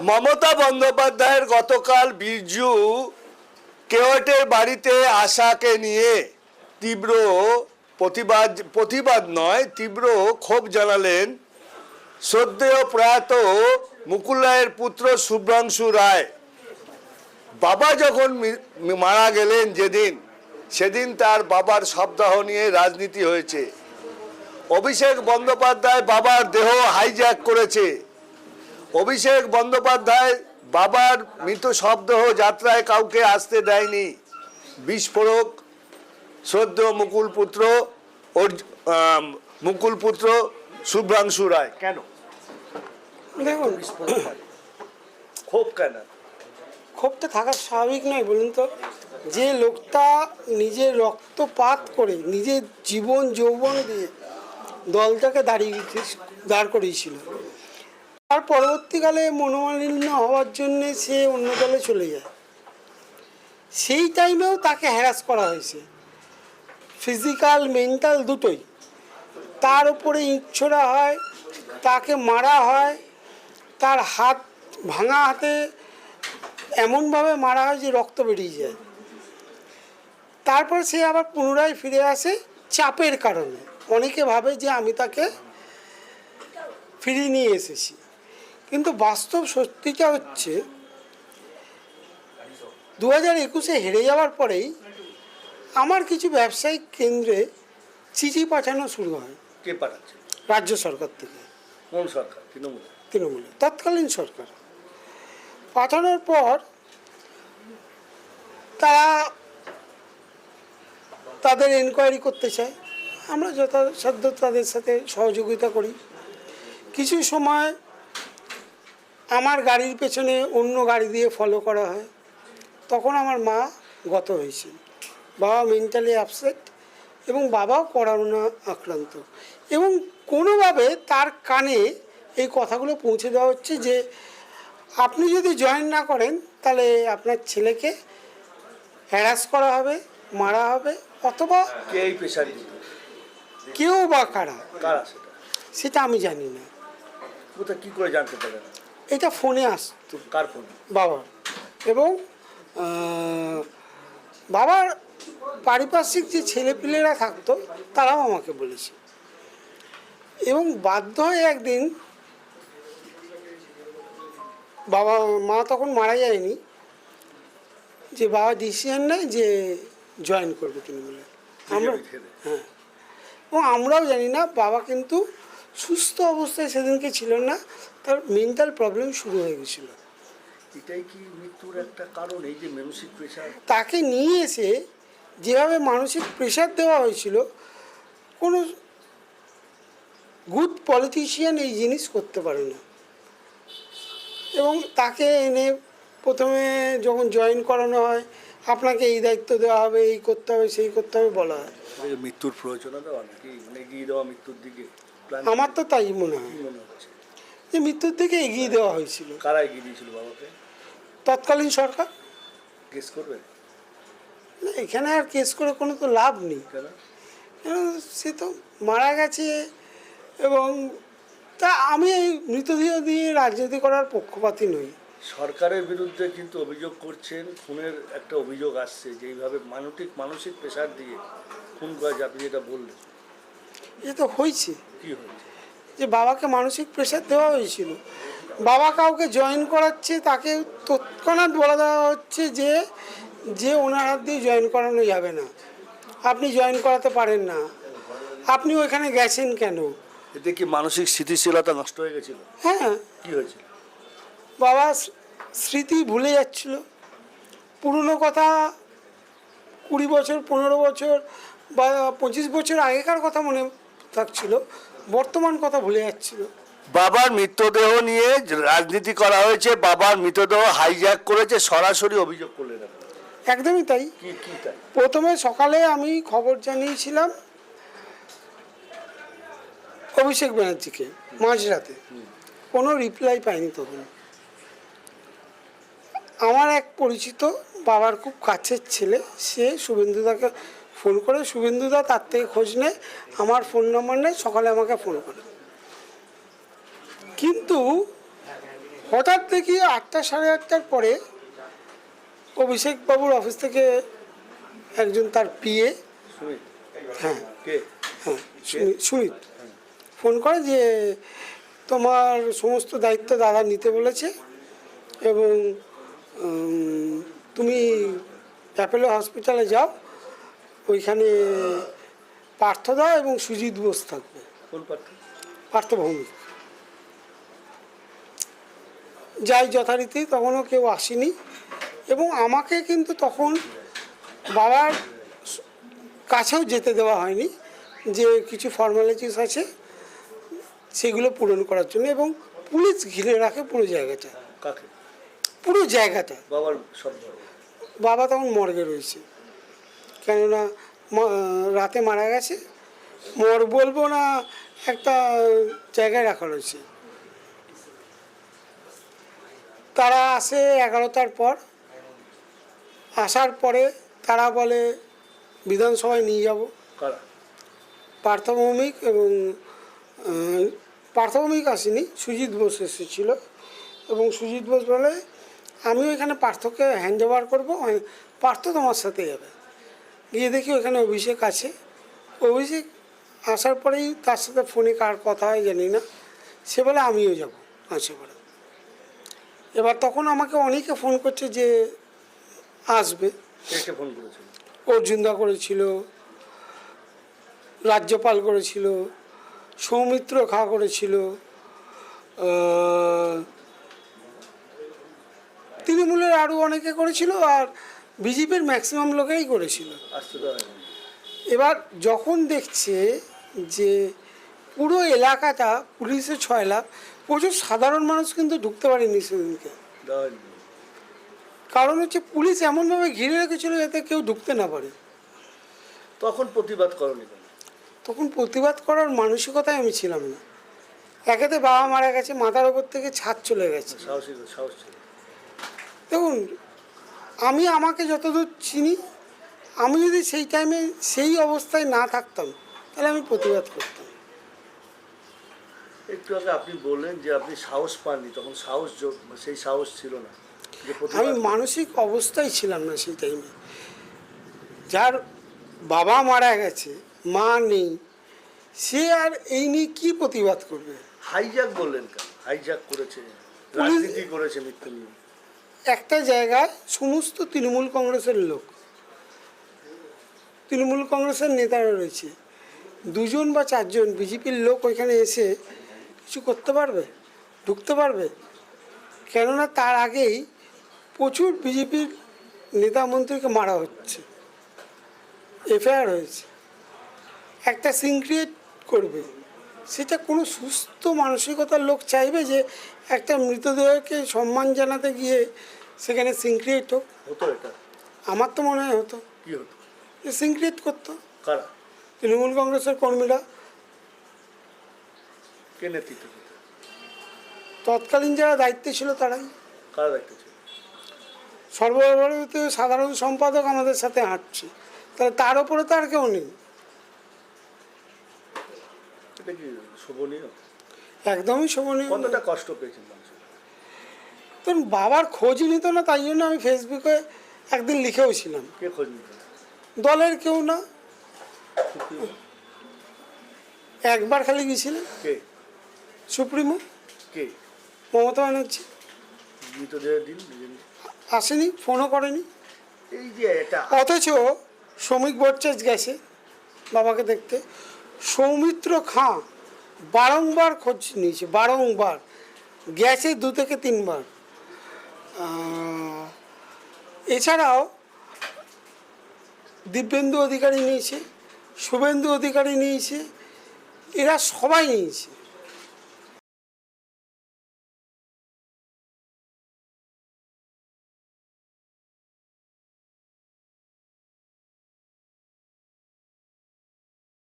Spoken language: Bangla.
মমতা বন্দ্যোপাধ্যায়ের গতকাল বিরজু কেওটের বাড়িতে আশাকে নিয়ে তীব্র প্রতিবাদ নয়, তীব্র ক্ষোভ জানালেন শ্রদ্ধেয় প্রয়াত মুকুল রায়ের পুত্র শুভ্রাংশু রায়। বাবা যখন মারা গেলেন সেদিন তার বাবার শবদাহ নিয়ে রাজনীতি হয়েছে। অভিষেক বন্দ্যোপাধ্যায় বাবার দেহ হাইজ্যাক করেছে। অভিষেক বন্দ্যোপাধ্যায় বাবার মৃত শবদেহ যাত্রায় কাউকে আসতে দেয়নি। বিস্ফোরক শ্রদ্ধেয় মুকুল পুত্র শুভ্রাংশু রায়। কেন দেখুন, ক্ষোভ কেন? ক্ষোভটা থাকা স্বাভাবিক নয় বলুন তো? যে লোকটা নিজের রক্তপাত করে নিজের জীবন যৌবন দিয়ে দলটাকে দাঁড় করিয়েছিল, তার পরবর্তীকালে মনোমালিন্য হওয়ার জন্যে সে অন্য দলে চলে যায়। সেই টাইমেও তাকে হ্যারাস করা হয়েছে, ফিজিক্যাল মেন্টাল দুটোই। তার উপরে ইট ছোড়া হয়, তাকে মারা হয়, তার হাত ভাঙা হাতে এমনভাবে মারা হয় যে রক্ত বেরিয়ে যায়। তারপর সে আবার পুনরায় ফিরে আসে চাপের কারণে। অনেকে ভাবে যে আমি তাকে ফিরিয়ে নিয়ে এসেছি, কিন্তু বাস্তব সত্যিটা হচ্ছে 2021-এ হেরে যাওয়ার পরেই আমার কিছু ব্যবসায়িক কেন্দ্রে চিঠি পাঠানো শুরু হয়। কে পাঠাচ্ছে? রাজ্য সরকার থেকে। কোন সরকার? তৃণমূল তৎকালীন সরকার। পাঠানোর পর তারা তাদের এনকোয়ারি করতে চায়। আমরা যথাসাধ্য তাদের সাথে সহযোগিতা করি। কিছু সময় আমার গাড়ির পেছনে অন্য গাড়ি দিয়ে ফলো করা হয়। তখন আমার মা গত হয়েছে, বাবা মেন্টালি আপসেট এবং বাবাও করোনা আক্রান্ত। এবং কোনোভাবে তার কানে এই কথাগুলো পৌঁছে দেওয়া হচ্ছে যে আপনি যদি জয়েন না করেন তাহলে আপনার ছেলেকে হ্যারাস করা হবে, মারা হবে, অথবা কেউ বা কারা সেটা আমি জানি না। কি করে জানতে পারেন? এটা ফোনে আসতো। কার ফোন? বাবার। এবং বাবার পারিপার্শ্বিক যে ছেলেপিলেরা থাকতো তারাও আমাকে বলেছে। এবং বাধ্য হয়ে একদিন মা তখন মারা যায়নি, যে বাবা ডিসিশন নেয় যে জয়েন করবে তৃণমূলে। হ্যাঁ, এবং আমরাও জানি না। বাবা কিন্তু সুস্থ অবস্থায় সেদিনকে ছিলেন না, তার মেন্টাল প্রবলেম শুরু হয়ে গেছিল। এটাই কি মৃত্যুর একটা কারণ? এই যে মানসিক প্রেশার, তাকে নিয়ে এসে যেভাবে মানসিক প্রেশার দেওয়া হয়েছিল, কোনো গুড পলিটিশিয়ান এই জিনিস করতে পারে না। এবং তাকে এনে প্রথমে যখন জয়েন করানো হয়, আপনাকে এই দায়িত্ব দেওয়া হবে, এই করতে হবে, সেই করতে হবে বলা হয়। মৃত্যুর প্রয়োজনে দেওয়া নাকি এগিয়ে দেওয়া মৃত্যুর দিকে? আমার তো তাই মনে হয় যে মৃত্যুর দিকে এগিয়ে দেওয়া হয়েছিল। কারা এগিয়ে দিয়েছিল বাবাকে? তৎকালীন সরকার। কেস করবে না, এখানে আর কেস করে কোনো তো লাভ নেই। কেন? সে তো মারা গেছে। এবং তা আমি এই মৃতদেহ দিয়ে রাজনীতি করার পক্ষপাতী নই। সরকারের বিরুদ্ধে কিন্তু অভিযোগ করছেন, খুনের একটা অভিযোগ আসছে যে এইভাবে মানসিক প্রেশার দিয়ে খুন করা যায়। আপনি যেটা বললেন, এটা তো হয়েছে। কি হয়েছে? যে বাবাকে মানসিক প্রেশার দেওয়া হয়েছিল। বাবা কাউকে জয়েন করাচ্ছে, তাকে তৎক্ষণাৎ বলে দেওয়া হচ্ছে যে ওনার হাত দিয়ে জয়েন করানো যাবে না, আপনি জয়েন করাতে পারেন না, আপনি ওইখানে গেছেন কেন? এতে কি মানসিক স্থিতিশীলতা নষ্ট হয়ে গেছিল? হ্যাঁ। কি হয়েছিল? বাবা স্মৃতি ভুলে যাচ্ছিল। পুরনো কথা 20 বছর, 15 বছর বা 25 বছর আগেকার কথা মনে থাকছিল, বর্তমান কথা ভুলে যাচ্ছিল। বাবার মৃতদেহ নিয়ে রাজনীতি করা হয়েছে, বাবার মৃতদেহ হাইজ্যাক করেছে, সরাসরি অভিযোগ করলেন। একদমই তাই। তাই? প্রথমে সকালে আমি খবর জানিয়েছিলাম অভিষেক ব্যানার্জিকে, মাঝরাতে। কোনো রিপ্লাই পাইনি তখন। আমার এক পরিচিত বাবার খুব কাছের ছেলে, সে শুভেন্দুদাকে ফোন করে, শুভেন্দুদা তার থেকে খোঁজ নেয়, আমার ফোন নম্বর নেয়, সকালে আমাকে ফোন করে। কিন্তু হঠাৎ দেখি 8টা সাড়ে 8টার পরে অভিষেক বাবুর অফিস থেকে একজন তার পিএ, সুমিত হ্যাঁ কে? হ্যাঁ সুমিত ফোন করে যে তোমার সমস্ত দায়িত্ব দাদা নিতে বলেছে এবং তুমি অ্যাপেলো হসপিটালে যাও, ওইখানে পার্থদা এবং সুজিত বোস থাকবে। কোন পার্টি? পার্থভৌমিক। যাই যথারীতি, তখনও কেউ আসেনি এবং আমাকে কিন্তু তখন বাবার কাছেও যেতে দেওয়া হয়নি, যে কিছু ফর্মালিটিস আছে সেগুলো পূরণ করার জন্য, এবং পুলিশ ঘিরে রাখে পুরো জায়গাটা, কাকে? পুরো জায়গাটা। বাবার সব বাবা তখন মর্গে রয়েছে, কেননা রাতে মারা গেছে। মর্গ বলবো না, একটা জায়গায় রাখা রয়েছে। তারা আসে 11টার পর, আসার পরে তারা বলে বিধানসভায় নিয়ে যাব। কারা? পার্থভৌমিক এবং পার্থভৌমিক আসেনি, সুজিত বোস এসেছিল এবং সুজিত বোস বলে আমিও এখানে পার্থকে হ্যান্ড ওভার করবো, পার্থ তোমার সাথে যাবে। গিয়ে দেখি ওখানে অভিষেক আছে। অভিষেক আসার পরেই তার সাথে ফোনে কার কথা হয় জানি না, সে বলে আমিও যাবো আসে পরে। এবার তখন আমাকে অনেকে ফোন করছে যে আসবে। কে ফোন করেছিল? অর্জুনদা করেছিল, রাজ্যপাল করেছিল, সৌমিত্র খা করেছিল, তৃণমূলের আরও অনেকে করেছিল, আর বিজেপির ম্যাক্সিমাম লোকেই করেছিল। আসতে দেওয়া হয়নি। এবার যখন দেখছে যে পুরো এলাকাটা পুলিশের ছয়লা, প্রচুর সাধারণ মানুষ কিন্তু ঢুকতে পারেনি সেদিনকে। দেওয়া হয়নি। কারণ হচ্ছে পুলিশ এমনভাবে ঘিরে রেখেছিল যাতে কেউ ঢুকতে না পারে। তখন প্রতিবাদ করনি কেন? তখন প্রতিবাদ করার মানসিকতায় আমি ছিলাম না। একেতে বাবা মারা গেছে, মাথার ওপর থেকে ছাদ চলে গেছে। সাহস ছিল। দেখুন, আমি আমাকে যতদূর চিনি, আমি যদি সেই টাইমে সেই অবস্থায় না থাকতাম তাহলে আমি প্রতিবাদ করতাম। একটু আগে আপনি বললেন যে আপনি সাহস পাননি, তখন সেই সাহস ছিল না যে আমি মানসিক অবস্থায় ছিলাম না সেই টাইমে। যার বাবা মারা গেছে, মা নেই, সে আর এই নিয়ে কী প্রতিবাদ করবে? হাইজ্যাক বললেন কেন? হাইজ্যাক করেছে, রাজনীতি করেছে মৃত্যু নিয়ে। একটা জায়গায় সমস্ত তৃণমূল কংগ্রেসের লোক, তৃণমূল কংগ্রেসের নেতারা রয়েছে, 2জন বা 4জন বিজেপির লোক ওইখানে এসে কিছু করতে পারবে, ঢুকতে পারবে? কেননা তার আগেই প্রচুর বিজেপির নেতা মন্ত্রীকে মারা হচ্ছে, এফআইআর হয়েছে। একটা সিন ক্রিয়েট করবে, সেটা কোনো সুস্থ মানসিকতার লোক চাইবে যে একটা মৃতদেহকে সম্মান জানাতে গিয়ে সেখানে সিন ক্রিয়েট হোক? হতো এটা? আমার তো মনে হয় হতো। কি হতো? যে সিন ক্রিয়েট করতো কারা? তৃণমূল কংগ্রেসের কর্মীরা। কে নেতৃত্ব দিত? তৎকালীন যারা দায়িত্বে ছিল তারাই। কারা দায়িত্ব ছিল? সর্বভারতীয় সাধারণ সম্পাদক আমাদের সাথে হাঁটছে, তাহলে তার ওপরে তো আর কেউ নেই। এটা কি শোভনীয়? একদমই শোভনীয়। কতটা কষ্ট পেয়েছেন মানুষ? তখন বাবার খোঁজ নিত না, তাই জন্য আমি ফেসবুকে একদিন লিখেও ছিলাম, কে খোঁজ নিত? দলের কেউ না। একবার খালি গিয়েছিলেন কে? সুপ্রিমো কে? মমতা ব্যানার্জি। মৃতদেহের দিন আসেনি, ফোনও করেনি। এই যে এটা, অথচ শ্রমিক ভট্টাচার্য গেছে বাবাকে দেখতে। সৌমিত্র খাঁ বারংবার খোঁজ নিয়েছে, বারংবার গেছে 2 থেকে 3 বার। এছাড়াও দিব্যেন্দু অধিকারী নিয়েছে, শুভেন্দু অধিকারী নিয়েছে, এরা সবাই নিয়েছে।